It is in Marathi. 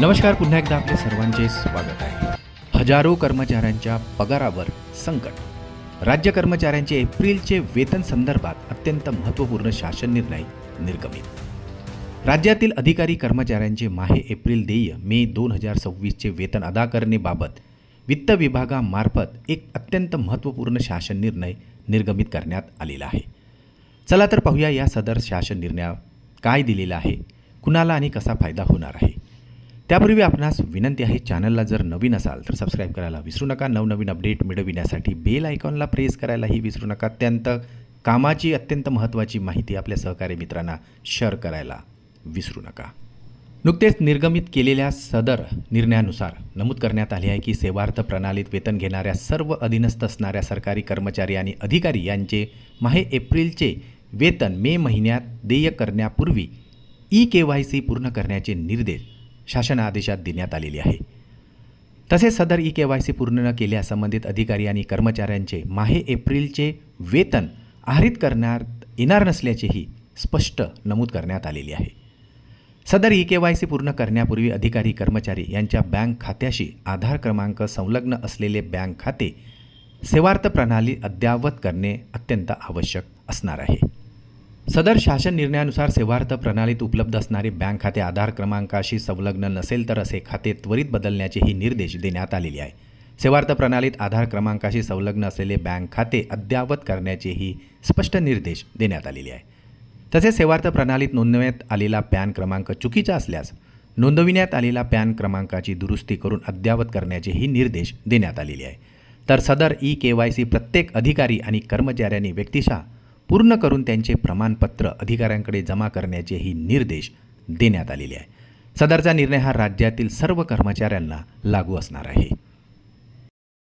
नमस्कार, पुन्हा एकदा आपले सर्वांचे स्वागत आहे. हजारो कर्मचाऱ्यांच्या पगारावर संकट. राज्य कर्मचाऱ्यांचे एप्रिलचे वेतन संदर्भात अत्यंत महत्त्वपूर्ण शासन निर्णय निर्गमित. राज्यातील अधिकारी कर्मचाऱ्यांचे माहे एप्रिल देय मे 2026चे वेतन अदा करणेबाबत वित्त विभागामार्फत एक अत्यंत महत्त्वपूर्ण शासन निर्णय निर्गमित करण्यात आलेला आहे. चला तर पाहूया या सदर शासन निर्णयात काय दिलेलं आहे, कुणाला आणि कसा फायदा होणार आहे. त्यापूर्वी आपणास विनंती आहे, चॅनलला जर नवीन असाल तर सबस्क्राईब करायला विसरू नका. नवनवीन अपडेट मिळविण्यासाठी बेल आयकॉनला प्रेस करायलाही विसरू नका. अत्यंत कामाची अत्यंत महत्त्वाची माहिती आपल्या सहकारी मित्रांना शेअर करायला विसरू नका. नुकतेच निर्गमित केलेल्या सदर निर्णयानुसार नमूद करण्यात आले आहे की सेवार्थ प्रणालीत वेतन घेणाऱ्या सर्व अधीनस्थ असणाऱ्या सरकारी कर्मचारी आणि अधिकारी यांचे माहे एप्रिलचे वेतन मे महिन्यात देय करण्यापूर्वी KYC पूर्ण करण्याचे निर्देश शासन आदेशात देण्यात आलेले आहे. तसेच सदर KYC पूर्ण न केल्यास संबंधित अधिकारी आणि कर्मचाऱ्यांचे माहे एप्रिलचे वेतन आहरित करण्यात येणार नसल्याचेही स्पष्ट नमूद करण्यात आलेले आहे. सदर KYC पूर्ण करण्यापूर्वी अधिकारी कर्मचारी यांच्या बँक खात्याशी आधार क्रमांक संलग्न असलेले बँक खाते सेवार्थ प्रणाली अद्ययावत करणे अत्यंत आवश्यक असणार आहे. सदर शासन निर्णयानुसार सेवार्थ प्रणालीत उपलब्ध असणारे बँक खाते आधार क्रमांकाशी संलग्न नसेल तर असे खाते त्वरित बदलण्याचेही निर्देश देण्यात आलेले आहे. सेवार्थ प्रणालीत आधार क्रमांकाशी संलग्न असलेले बँक खाते अद्ययावत करण्याचेही स्पष्ट निर्देश देण्यात आलेले आहे. तसेच सेवार्थ प्रणालीत नोंदवण्यात आलेला पॅन क्रमांक चुकीचा असल्यास नोंदविण्यात आलेला पॅन क्रमांकाची दुरुस्ती करून अद्ययावत करण्याचेही निर्देश देण्यात आलेले आहे. तर सदर KYC प्रत्येक अधिकारी आणि कर्मचाऱ्यांनी व्यक्तिशः पूर्ण करून त्यांचे प्रमाणपत्र अधिकाऱ्यांकडे जमा करण्याचेही निर्देश देण्यात आलेले आहे. सदरचा निर्णय हा राज्यातील सर्व कर्मचाऱ्यांना लागू असणार आहे.